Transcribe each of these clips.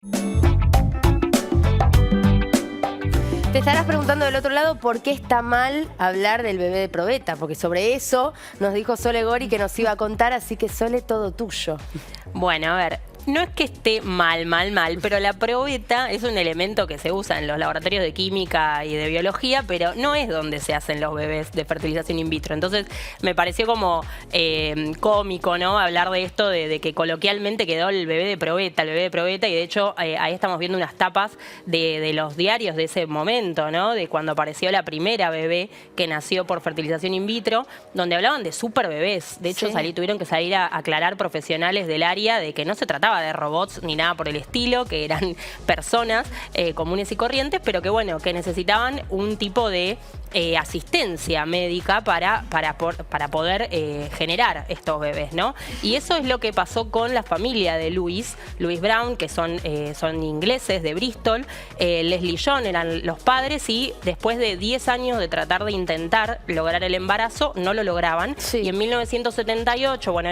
Te estarás preguntando del otro lado por qué está mal hablar del bebé de probeta, porque sobre eso nos dijo Sole Gori que nos iba a contar, así que Sole, todo tuyo. Bueno, a ver, no es que esté mal, pero la probeta es un elemento que se usa en los laboratorios de química y de biología, pero no es donde se hacen los bebés de fertilización in vitro. Entonces me pareció como cómico, ¿no? Hablar de esto, de que coloquialmente quedó el bebé de probeta, y de hecho ahí estamos viendo unas tapas de los diarios de ese momento, ¿no? De cuando apareció la primera bebé que nació por fertilización in vitro, donde hablaban de super bebés. De hecho, Sí. tuvieron que salir a aclarar profesionales del área de que no se trataba de robots ni nada por el estilo, que eran personas comunes y corrientes, pero que bueno, que necesitaban un tipo de asistencia médica para poder generar estos bebés, ¿no? Y eso es lo que pasó con la familia de Louis Brown, que son ingleses de Bristol. Leslie John eran los padres y después de 10 años de tratar de intentar lograr el embarazo, no lo lograban. Sí. Y en 1978, bueno,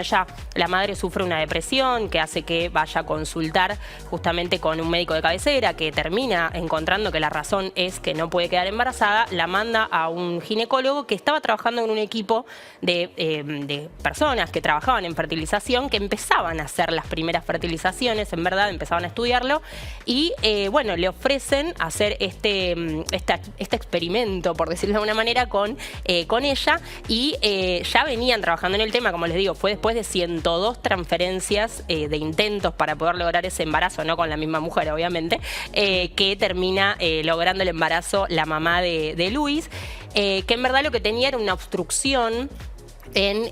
la madre sufre una depresión que hace que vaya a consultar justamente con un médico de cabecera, que termina encontrando que la razón es que no puede quedar embarazada. La manda a un ginecólogo que estaba trabajando en un equipo de personas que trabajaban en fertilización, que empezaban a hacer las primeras fertilizaciones, en verdad, empezaban a estudiarlo, y bueno, le ofrecen hacer este experimento, por decirlo de alguna manera, con ella, y ya venían trabajando en el tema, como les digo, fue después de 102 transferencias de intentos para poder lograr ese embarazo, no con la misma mujer, obviamente, que termina logrando el embarazo la mamá de Louis, que en verdad lo que tenía era una obstrucción en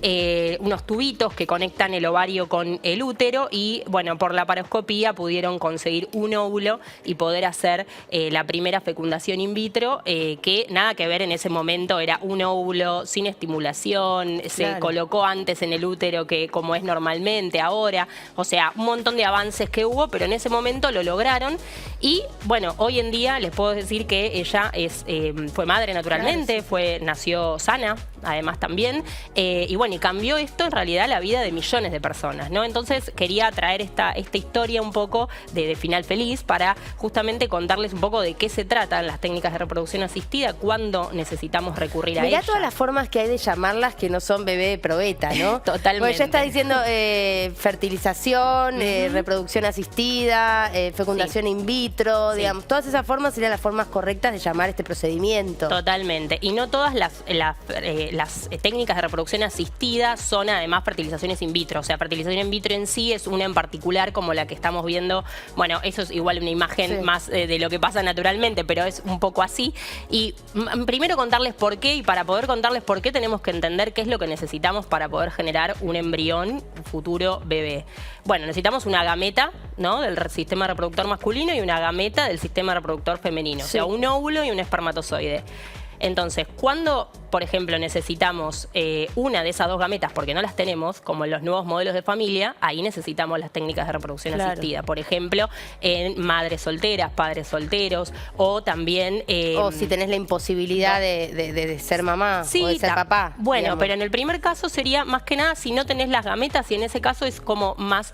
unos tubitos que conectan el ovario con el útero, y bueno, por la paroscopía pudieron conseguir un óvulo y poder hacer la primera fecundación in vitro, que nada que ver en ese momento, era un óvulo sin estimulación, se colocó antes en el útero que como es normalmente ahora, o sea, un montón de avances que hubo, pero en ese momento lo lograron. Y bueno, hoy en día les puedo decir que ella fue madre naturalmente, nació sana, además también, y bueno, y cambió esto en realidad la vida de millones de personas, ¿no? Entonces quería traer esta historia un poco de final feliz para justamente contarles un poco de qué se tratan las técnicas de reproducción asistida, cuándo necesitamos recurrir a Mirá ellas. todas las formas que hay de llamarlas que no son bebé de probeta, ¿no? Totalmente. Porque ya está diciendo fertilización, reproducción asistida, fecundación in vitro, digamos, todas esas formas serían las formas correctas de llamar este procedimiento. Totalmente. Y no todas las técnicas de reproducción asistida son además fertilizaciones in vitro. O sea, fertilización in vitro en sí es una en particular como la que estamos viendo. Bueno, eso es igual una imagen más de lo que pasa naturalmente, pero es un poco así. Y primero contarles por qué, y para poder contarles por qué tenemos que entender qué es lo que necesitamos para poder generar un embrión, un futuro bebé. Bueno, necesitamos una gameta, ¿no?, del sistema reproductor masculino y una gameta del sistema reproductor femenino. O sea, un óvulo y un espermatozoide. Entonces, cuando, por ejemplo, necesitamos una de esas dos gametas porque no las tenemos, como en los nuevos modelos de familia, ahí necesitamos las técnicas de reproducción asistida. Por ejemplo, en madres solteras, padres solteros, o también... o si tenés la imposibilidad de ser mamá o de ser papá. Bueno, digamos. pero en el primer caso sería más que nada si no tenés las gametas, y en ese caso es como más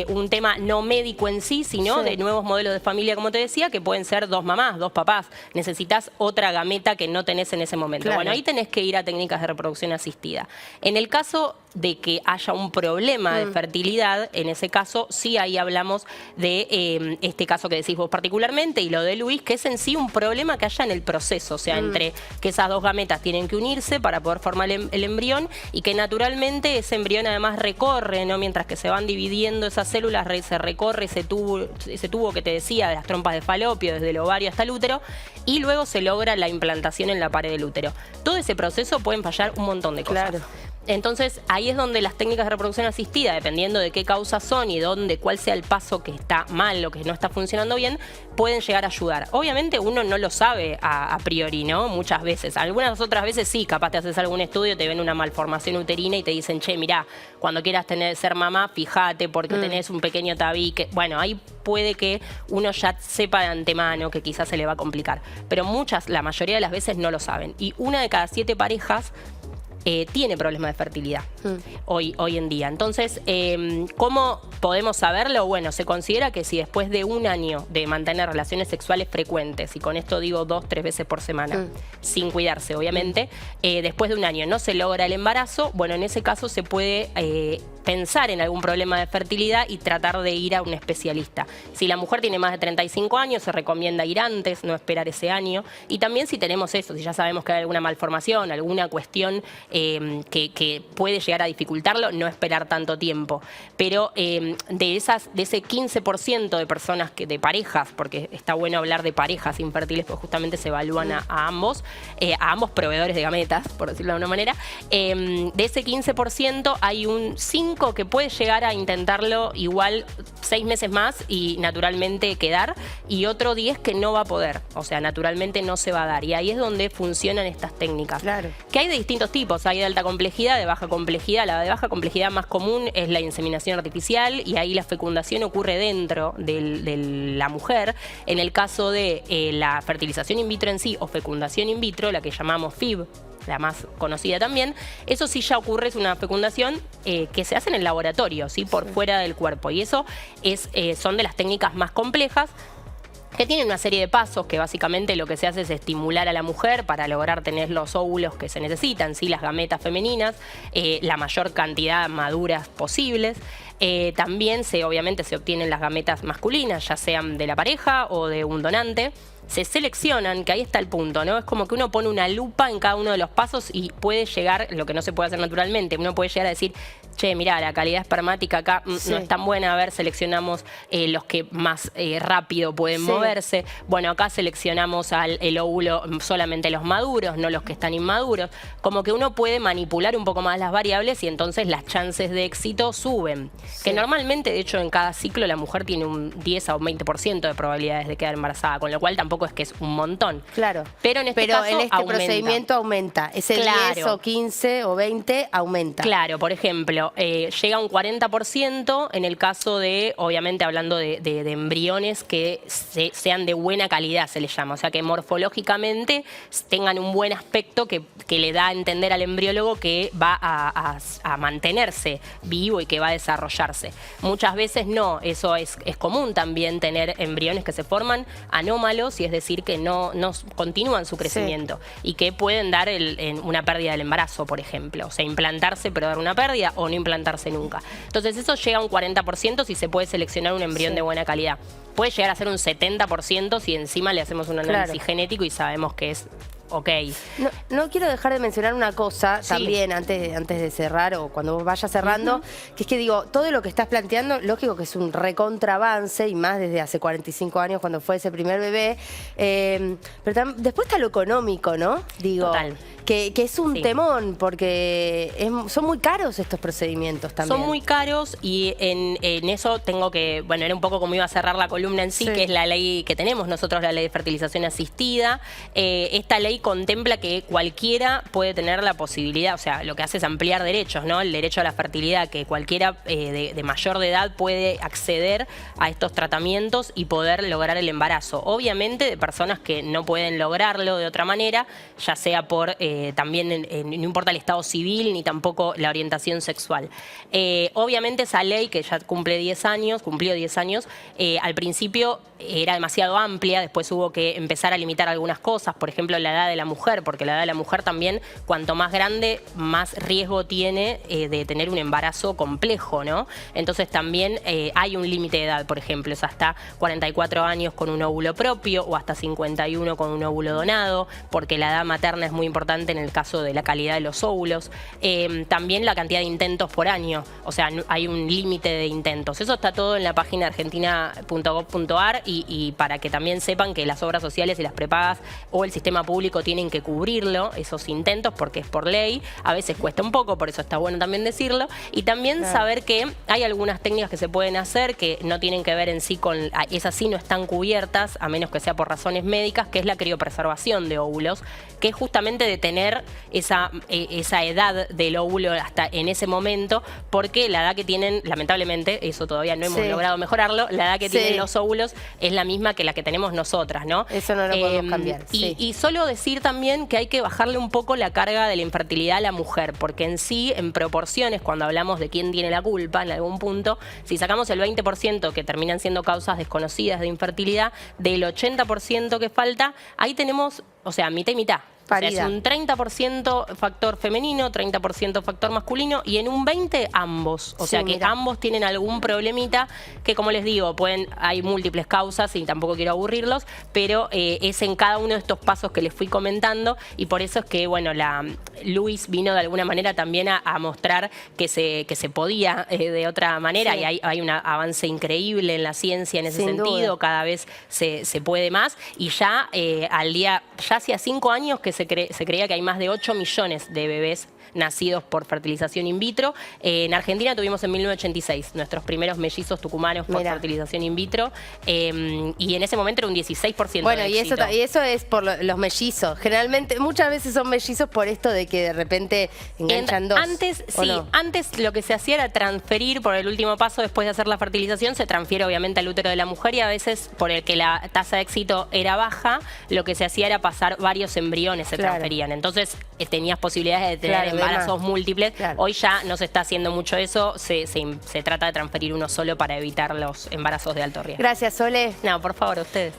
un tema no médico en sí, sino de nuevos modelos de familia, como te decía, que pueden ser dos mamás, dos papás. Necesitas otra gameta que no tenés en ese momento. Bueno, ahí tenés que ir a técnicas de reproducción asistida. En el caso de que haya un problema de fertilidad, en ese caso sí, ahí hablamos de este caso que decís vos particularmente y lo de Luis, que es en sí un problema que haya en el proceso, o sea, entre que esas dos gametas tienen que unirse para poder formar el embrión, y que naturalmente ese embrión además recorre, ¿no?, mientras que se van dividiendo esas células, se recorre ese tubo que te decía de las trompas de falopio, desde el ovario hasta el útero, y luego se logra la implantación en la pared del útero. Todo ese proceso pueden fallar un montón de cosas. Entonces, ahí es donde las técnicas de reproducción asistida, dependiendo de qué causas son y cuál sea el paso que está mal o que no está funcionando bien, pueden llegar a ayudar. Obviamente uno no lo sabe a priori, ¿no? Muchas veces. Algunas otras veces sí, capaz te haces algún estudio, te ven una malformación uterina y te dicen, che, mirá, cuando quieras ser mamá, fíjate porque tenés un pequeño tabique. Bueno, ahí puede que uno ya sepa de antemano que quizás se le va a complicar. Pero la mayoría de las veces no lo saben. Y una de cada 7 parejas tiene problemas de fertilidad hoy en día. Entonces, ¿cómo podemos saberlo? Bueno, se considera que si después de un año de mantener relaciones sexuales frecuentes, y con esto digo 2-3 veces por semana, sin cuidarse obviamente, después de un año no se logra el embarazo, bueno, en ese caso se puede pensar en algún problema de fertilidad y tratar de ir a un especialista. Si la mujer tiene más de 35 años, se recomienda ir antes, no esperar ese año. Y también si tenemos eso, si ya sabemos que hay alguna malformación, alguna cuestión que puede llegar a dificultarlo, no esperar tanto tiempo. Pero de ese 15% de personas, de parejas, porque está bueno hablar de parejas infértiles, pues justamente se evalúan a ambos proveedores de gametas, por decirlo de alguna manera, de ese 15% hay un 5% que puede llegar a intentarlo igual 6 meses más y naturalmente quedar, y otro 10% que no va a poder, o sea, naturalmente no se va a dar. Y ahí es donde funcionan estas técnicas. Claro. Que hay de distintos tipos, hay de alta complejidad, de baja complejidad. La de baja complejidad más común es la inseminación artificial, y ahí la fecundación ocurre dentro de la mujer. En el caso de la fertilización in vitro en sí, o fecundación in vitro, la que llamamos FIV, la más conocida también, eso sí ya ocurre, es una fecundación que se hace en el laboratorio, ¿sí? Por fuera del cuerpo. Y eso son de las técnicas más complejas, que tienen una serie de pasos que básicamente lo que se hace es estimular a la mujer para lograr tener los óvulos que se necesitan, ¿sí? Las gametas femeninas, la mayor cantidad maduras posibles. También obviamente se obtienen las gametas masculinas, ya sean de la pareja o de un donante. Se seleccionan, que ahí está el punto, ¿no? Es como que uno pone una lupa en cada uno de los pasos y puede llegar, lo que no se puede hacer naturalmente, uno puede llegar a decir, che, mirá, la calidad espermática acá no es tan buena, a ver, seleccionamos los que más rápido pueden moverse. Bueno, acá seleccionamos el óvulo solamente los maduros, no los que están inmaduros. Como que uno puede manipular un poco más las variables y entonces las chances de éxito suben. Que normalmente, de hecho, en cada ciclo la mujer tiene un 10 a un 20% de probabilidades de quedar embarazada, con lo cual tampoco es que es un montón. Claro. Pero en este procedimiento aumenta. Ese 10 o 15 o 20 aumenta. Claro, por ejemplo, llega a un 40% en el caso de, obviamente hablando de embriones que sean de buena calidad, se les llama. O sea, que morfológicamente tengan un buen aspecto que le da a entender al embriólogo que va a mantenerse vivo y que va a desarrollarse. Muchas veces no, eso es común también tener embriones que se forman anómalos, y es decir, que no continúan su crecimiento y que pueden dar una pérdida del embarazo, por ejemplo. O sea, implantarse pero dar una pérdida, o no implantarse nunca. Entonces eso llega a un 40% si se puede seleccionar un embrión de buena calidad. Puede llegar a ser un 70% si encima le hacemos un análisis genético y sabemos que es ok. No quiero dejar de mencionar una cosa también antes de cerrar, o cuando vos vayas cerrando, que es que digo, todo lo que estás planteando, lógico que es un recontraavance, y más desde hace 45 años cuando fue ese primer bebé, pero después está lo económico, ¿no? Digo, total. Que es un temón, porque son muy caros estos procedimientos también. Son muy caros, y en eso tengo que, bueno, era un poco como iba a cerrar la columna en sí, que es la ley que tenemos nosotros, la ley de fertilización asistida. Esta ley contempla que cualquiera puede tener la posibilidad, o sea, lo que hace es ampliar derechos, ¿no? El derecho a la fertilidad, que cualquiera de mayor de edad puede acceder a estos tratamientos y poder lograr el embarazo. Obviamente de personas que no pueden lograrlo de otra manera, ya sea por también no importa el estado civil ni tampoco la orientación sexual. Obviamente esa ley, que ya cumplió 10 años, al principio era demasiado amplia, después hubo que empezar a limitar algunas cosas, por ejemplo la edad de la mujer, porque la edad de la mujer también, cuanto más grande, más riesgo tiene de tener un embarazo complejo, ¿no? Entonces también hay un límite de edad, por ejemplo, es hasta 44 años con un óvulo propio, o hasta 51 con un óvulo donado, porque la edad materna es muy importante en el caso de la calidad de los óvulos. También la cantidad de intentos por año, o sea, hay un límite de intentos. Eso está todo en la página argentina.gov.ar, y para que también sepan que las obras sociales y las prepagas o el sistema público tienen que cubrirlo, esos intentos, porque es por ley. A veces cuesta un poco, por eso está bueno también decirlo. Y también saber que hay algunas técnicas que se pueden hacer que no tienen que ver en sí con... Esas sí no están cubiertas, a menos que sea por razones médicas, que es la criopreservación de óvulos, que es justamente detener esa edad del óvulo hasta en ese momento, porque la edad que tienen, lamentablemente, eso todavía no hemos logrado mejorarlo, la edad que tienen los óvulos es la misma que la que tenemos nosotras, ¿no? Eso no lo podemos cambiar. Y solo decir decir también que hay que bajarle un poco la carga de la infertilidad a la mujer, porque en sí, en proporciones, cuando hablamos de quién tiene la culpa en algún punto, si sacamos el 20% que terminan siendo causas desconocidas de infertilidad, del 80% que falta, ahí tenemos, o sea, mitad y mitad. O sea, es un 30% factor femenino, 30% factor masculino y en un 20% ambos. O sea que ambos tienen algún problemita que, como les digo, hay múltiples causas y tampoco quiero aburrirlos, pero es en cada uno de estos pasos que les fui comentando y por eso es que, bueno, Luis vino de alguna manera también a mostrar que se podía de otra manera y hay un avance increíble en la ciencia en ese sentido, cada vez se puede más y ya ya hacía 5 años que se creía que hay más de 8 millones de bebés nacidos por fertilización in vitro. En Argentina tuvimos en 1986 nuestros primeros mellizos tucumanos por fertilización in vitro y en ese momento era un 16% bueno, de y éxito. eso es por los mellizos. Generalmente, muchas veces son mellizos por esto de que de repente enganchan dos. Antes, antes lo que se hacía era transferir por el último paso después de hacer la fertilización, se transfiere obviamente al útero de la mujer y a veces por el que la tasa de éxito era baja, lo que se hacía era pasar varios embriones, se transferían. Entonces tenías posibilidades de tener embarazos múltiples. Hoy ya no se está haciendo mucho eso, se trata de transferir uno solo para evitar los embarazos de alto riesgo. Gracias, Sole. No, por favor, a ustedes.